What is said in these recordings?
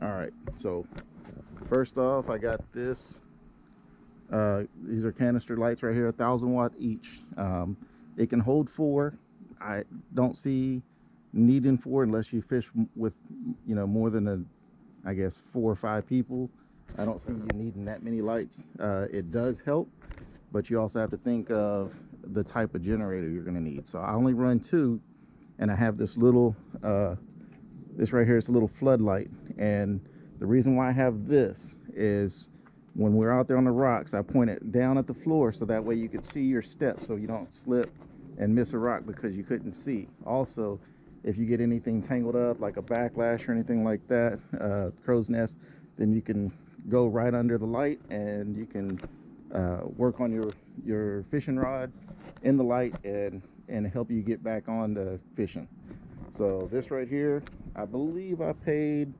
All right, so first off, I got this. These are canister lights right here, 1,000 watt each. It can hold 4. I don't see needing 4 unless you fish with, more than I guess 4 or 5 people. I don't see you needing that many lights. It does help, but you also have to think of the type of generator you're going to need. So I only run 2, and I have this little, this right here is a little floodlight. And the reason why I have this is when we're out there on the rocks, I point it down at the floor so that way you could see your steps so you don't slip and miss a rock because you couldn't see. Also, if you get anything tangled up like a backlash or anything like that, crow's nest, then you can go right under the light and you can work on your fishing rod in the light and help you get back on to fishing. So this right here, I believe I paid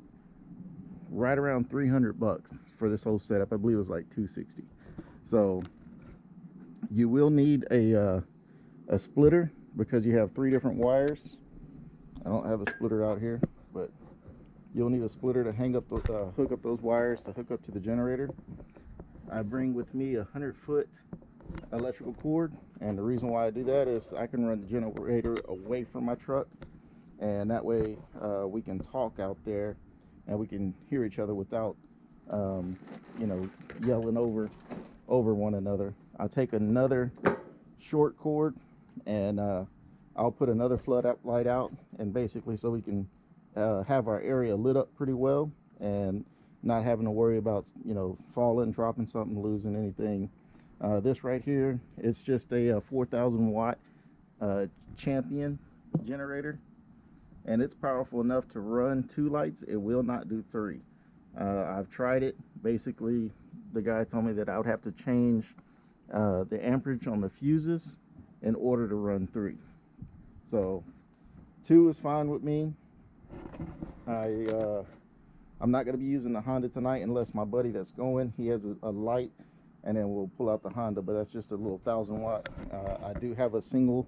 right around 300 bucks for this whole setup. I believe it was like 260. So you will need a splitter because you have 3 different wires. I don't have the splitter out here, but you'll need a splitter to hang up hook up those wires to hook up to the generator. I bring with me a 100-foot electrical cord, and the reason why I do that is I can run the generator away from my truck, and that way we can talk out there and we can hear each other without yelling over one another. I'll take another short cord and I'll put another floodlight out, and basically so we can have our area lit up pretty well and not having to worry about falling, dropping something, losing anything. This right here, it's just a 4,000 watt Champion generator, and it's powerful enough to run 2 lights. It will not do 3. I've tried it. Basically, the guy told me that I would have to change the amperage on the fuses in order to run 3. So 2 is fine with me. I'm not going to be using the Honda tonight unless my buddy that's going, he has a light, and then we'll pull out the Honda, but that's just a little 1,000 watt. I do have a single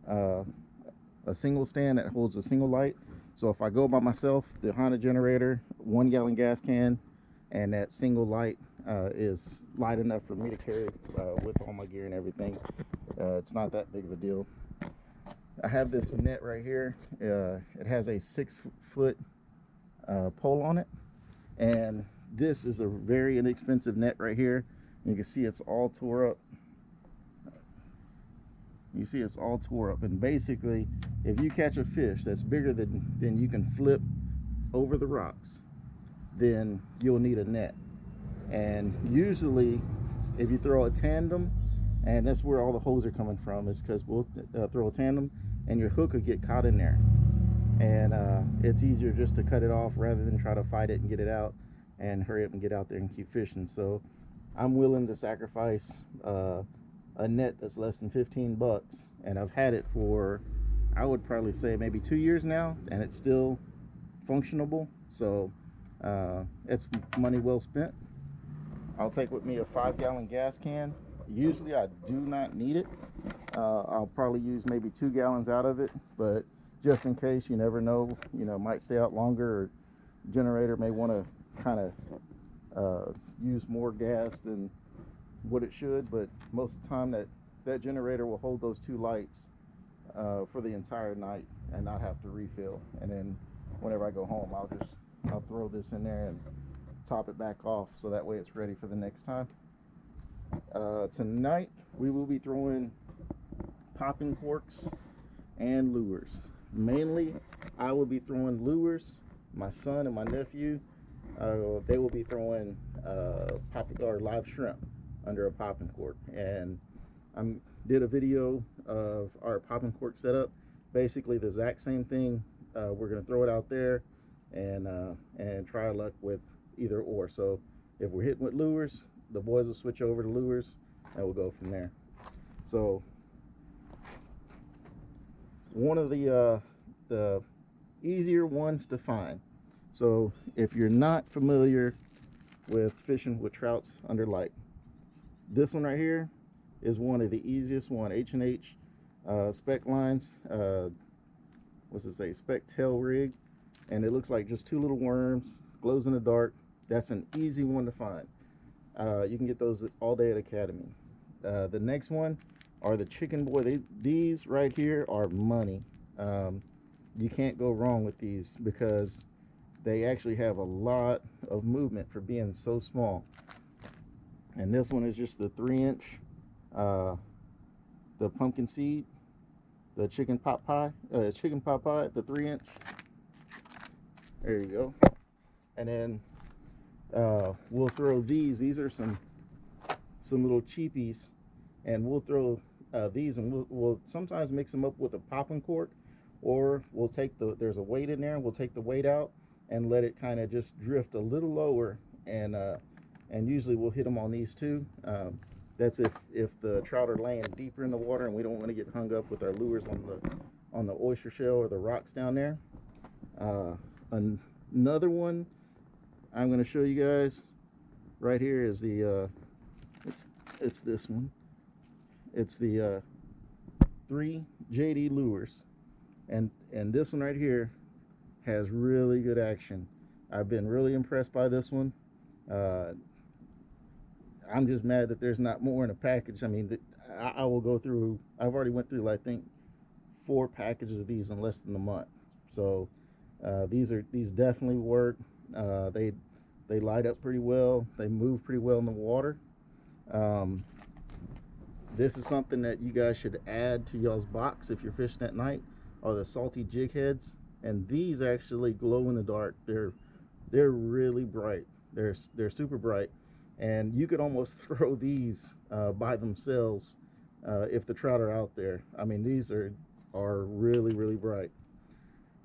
stand that holds a single light. So if I go by myself, the Honda generator, 1 gallon gas can, and that single light is light enough for me to carry with all my gear and everything. It's not that big of a deal. I have this net right here. It has a 6-foot pole on it, and this is a very inexpensive net right here. You can see it's all tore up. You see it's all tore up, and basically if you catch a fish that's bigger than you can flip over the rocks, then you'll need a net. And usually if you throw a tandem, and that's where all the holes are coming from, is because we'll throw a tandem and your hook will get caught in there, and it's easier just to cut it off rather than try to fight it and get it out and hurry up and get out there and keep fishing. So I'm willing to sacrifice a net that's less than 15 bucks, and I've had it for, I would probably say maybe 2 years now, and it's still functionable. So it's money well spent. I'll take with me a 5-gallon gas can. Usually I do not need it. I'll probably use maybe 2 gallons out of it, but just in case, you never know, might stay out longer, or generator may want to kind of use more gas than what it should. But most of the time that generator will hold those 2 lights for the entire night and not have to refill. And then whenever I go home, I'll throw this in there and top it back off, so that way it's ready for the next time. Tonight we will be throwing popping corks and lures. Mainly I will be throwing lures. My son and my nephew, they will be throwing live shrimp under a popping cork. And I did a video of our popping cork setup, basically the exact same thing. We're going to throw it out there and try our luck with either or. So if we're hitting with lures, the boys will switch over to lures and we'll go from there. So one of the easier ones to find. So if you're not familiar with fishing with trouts under light, this one right here is one of the easiest one. H&H spec lines. What's it say? Spec tail rig. and it looks like just two little worms, glows in the dark. That's an easy one to find. You can get those all day at Academy. The next one are the Chicken Boy. These right here are money. You can't go wrong with these because they actually have a lot of movement for being so small. And this one is just the 3-inch, the pumpkin seed, the chicken pot pie, the 3-inch. There you go. And then we'll throw these. These are some little cheapies, and we'll throw these, and we'll sometimes mix them up with a popping cork, or we'll take there's a weight in there, and we'll take the weight out and let it kind of just drift a little lower, and usually we'll hit them on these too. That's if the trout are laying deeper in the water and we don't want to get hung up with our lures on the oyster shell or the rocks down there. Another one I'm going to show you guys right here is the it's this one. It's the 3 JD lures, and this one right here has really good action. I've been really impressed by this one. I'm just mad that there's not more in a package. I mean, I will go through, I've already went through, I think, 4 packages of these in less than a month. So these definitely work. They light up pretty well. They move pretty well in the water. This is something that you guys should add to y'all's box if you're fishing at night, are the salty jig heads. And these actually glow in the dark. They're really bright. They're super bright, and you could almost throw these by themselves if the trout are out there. I mean, these are really bright.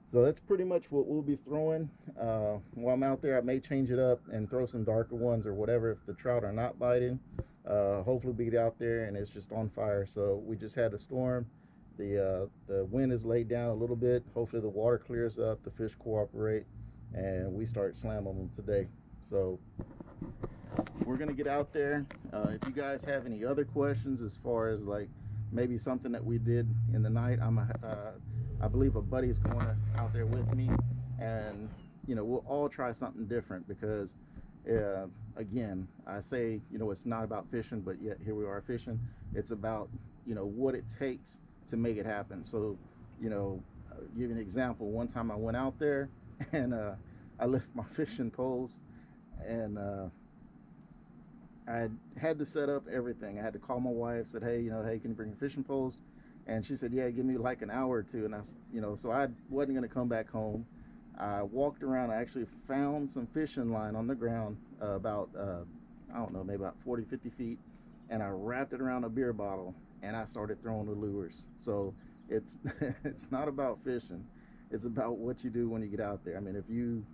So that's pretty much what we'll be throwing while I'm out there. I may change it up and throw some darker ones or whatever if the trout are not biting. Hopefully we get out there and it's just on fire. So we just had a storm. The wind is laid down a little bit. Hopefully the water clears up, the fish cooperate, and we start slamming them today. So we're gonna get out there. If you guys have any other questions as far as like maybe something that we did in the night, I believe a buddy's going out there with me, and you know, we'll all try something different because again, I say, you know, it's not about fishing, but yet here we are fishing. It's about, you know, what it takes to make it happen. So, you know, I'll give you an example. One time I went out there and I left my fishing poles, and I had to set up everything. I had to call my wife, said, hey, you know, hey, can you bring your fishing poles? And she said, yeah, give me like an hour or two. And I, you know, so I wasn't going to come back home. I walked around. I actually found some fishing line on the ground about, I don't know, maybe about 40, 50 feet. And I wrapped it around a beer bottle, and I started throwing the lures. So it's it's not about fishing. It's about what you do when you get out there. I mean, if you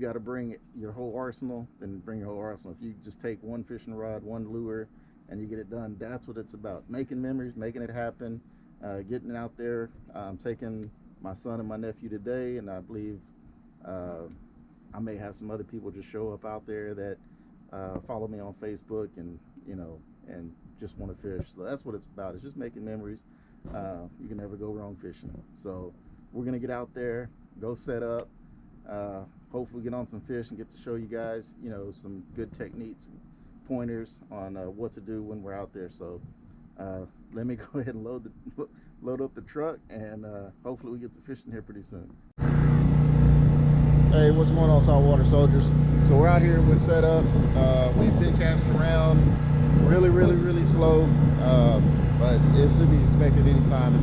got to bring your whole arsenal, then bring your whole arsenal. If you just take one fishing rod, one lure, and you get it done, that's what it's about. Making memories, making it happen, getting out there. I'm taking my son and my nephew today, and I believe I may have some other people just show up out there that follow me on Facebook and, you know, and just want to fish. So that's what it's about. It's just making memories. You can never go wrong fishing. So we're going to get out there, go set up, hopefully get on some fish and get to show you guys, you know, some good techniques, pointers on what to do when we're out there. So let me go ahead and load up the truck, and hopefully we get to fishing here pretty soon. Hey, what's going on, saltwater soldiers? So we're out here, we're set up. We've been casting around really slow, but it's to be expected anytime.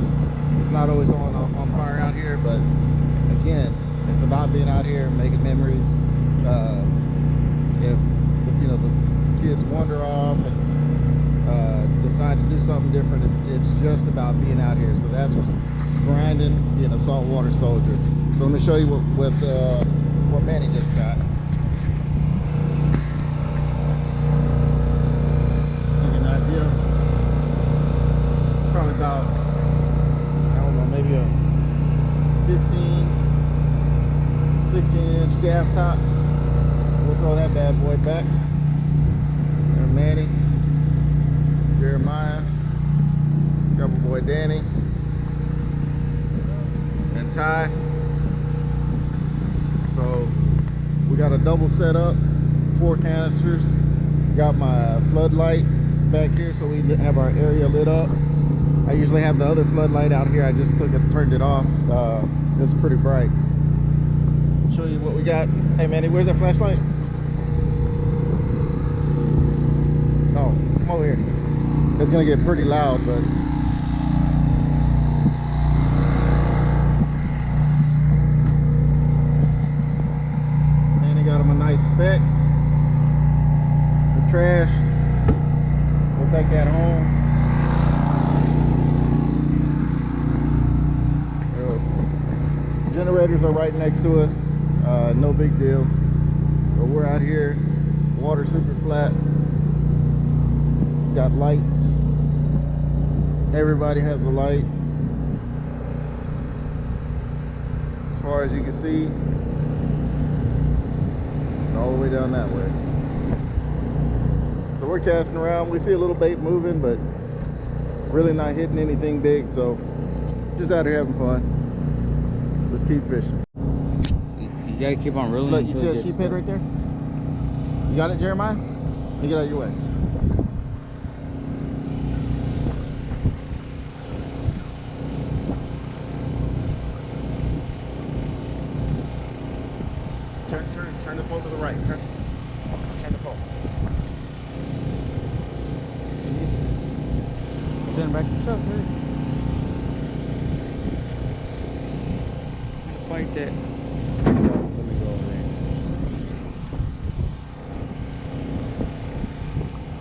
It's not always on fire out here, but again, it's about being out here making memories. If you know the kids wander off and decide to do something different, it's just about being out here. So that's what's grinding, being a saltwater soldier. So let me show you what Manny just got. Give you an idea. Probably about, I don't know, maybe a 16-inch gaff top. We'll throw that bad boy back. There's Manny, Jeremiah, couple boy Danny, and Ty. double set up, 4 canisters. Got my floodlight back here so we have our area lit up. I usually have the other floodlight out here. I just turned it off. It's pretty bright. Show you what we got. Hey Manny, where's that flashlight? No, come over here. It's gonna get pretty loud, but got him a nice spec. The trash, we'll take that home. Generators are right next to us, no big deal. But we're out here, water super flat. Got lights. Everybody has a light. As far as you can see, all the way down that way. So we're casting around. We see a little bait moving, but really not hitting anything big. So just out here having fun. Let's keep fishing. You gotta keep on reeling. Look, you see a sheep head right there? You got it, Jeremiah? You get out of your way. Turn the pole to the right. Turn the pole. Turn back to the truck, hurry. Fight that. Let me go over there.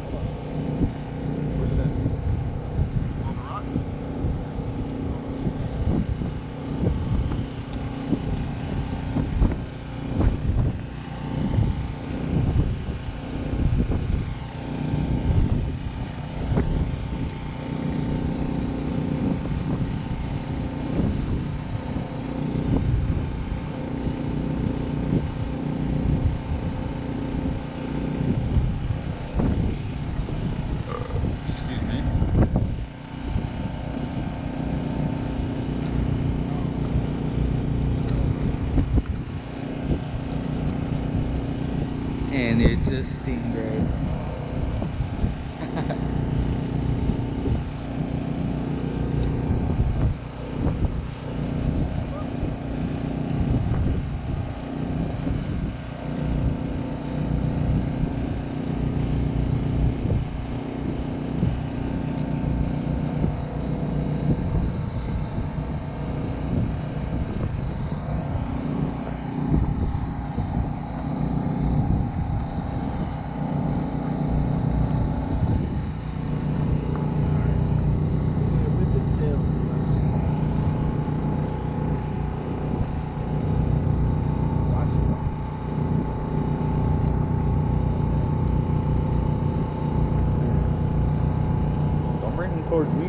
Hold on. Where's it at? On the rock? And it's a stingray. Towards me.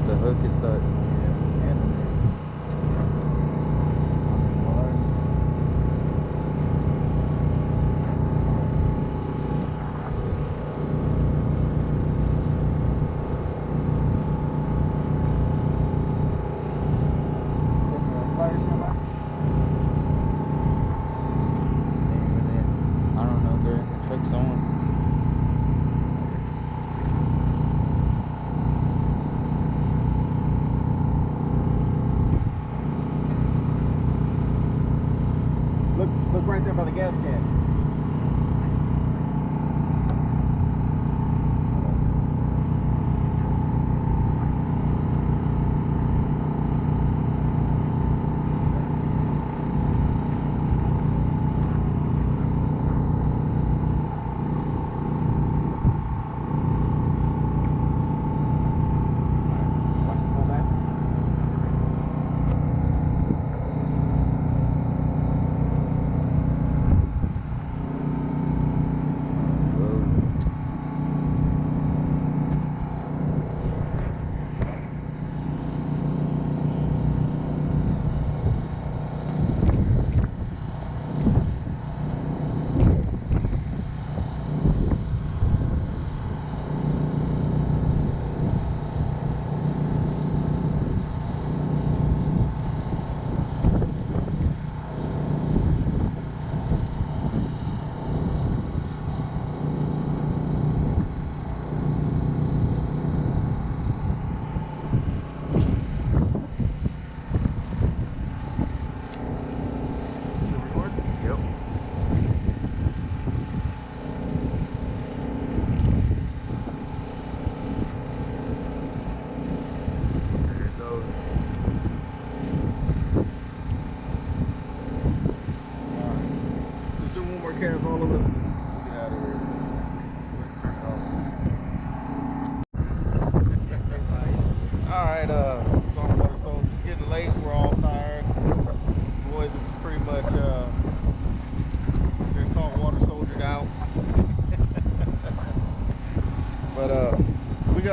The hook is stuck. I don't know, the truck's on. Look right there by the gas can.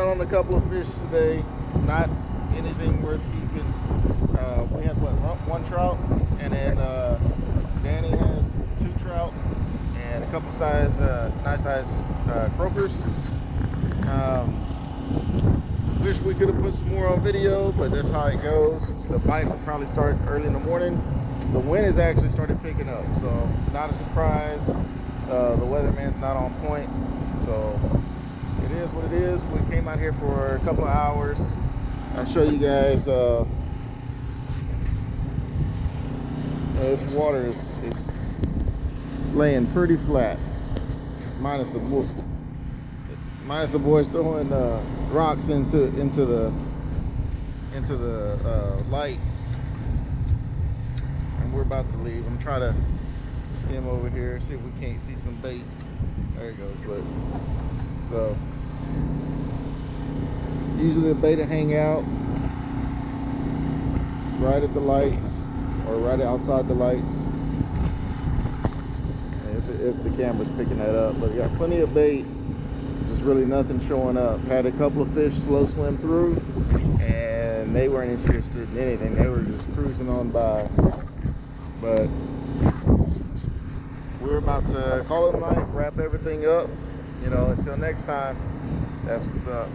on a couple of fish today. Not anything worth keeping. We had one trout, and then Danny had 2 trout and a couple nice size croakers. Wish we could have put some more on video, but that's how it goes. The bite will probably start early in the morning. The wind has actually started picking up, so not a surprise. The weatherman's not on point, so it is what it is. We came out here for a couple of hours. I'll show you guys. This water is laying pretty flat, minus the boys throwing rocks into the light. And we're about to leave. I'm trying to skim over here, see if we can't see some bait. There it goes, look. So usually the bait will hang out right at the lights or right outside the lights, if the camera's picking that up. But you got plenty of bait, just really nothing showing up. Had a couple of fish slow swim through, and they weren't interested in anything. They were just cruising on by. But we're about to call it a night, wrap everything up. You know, until next time, that's what's up.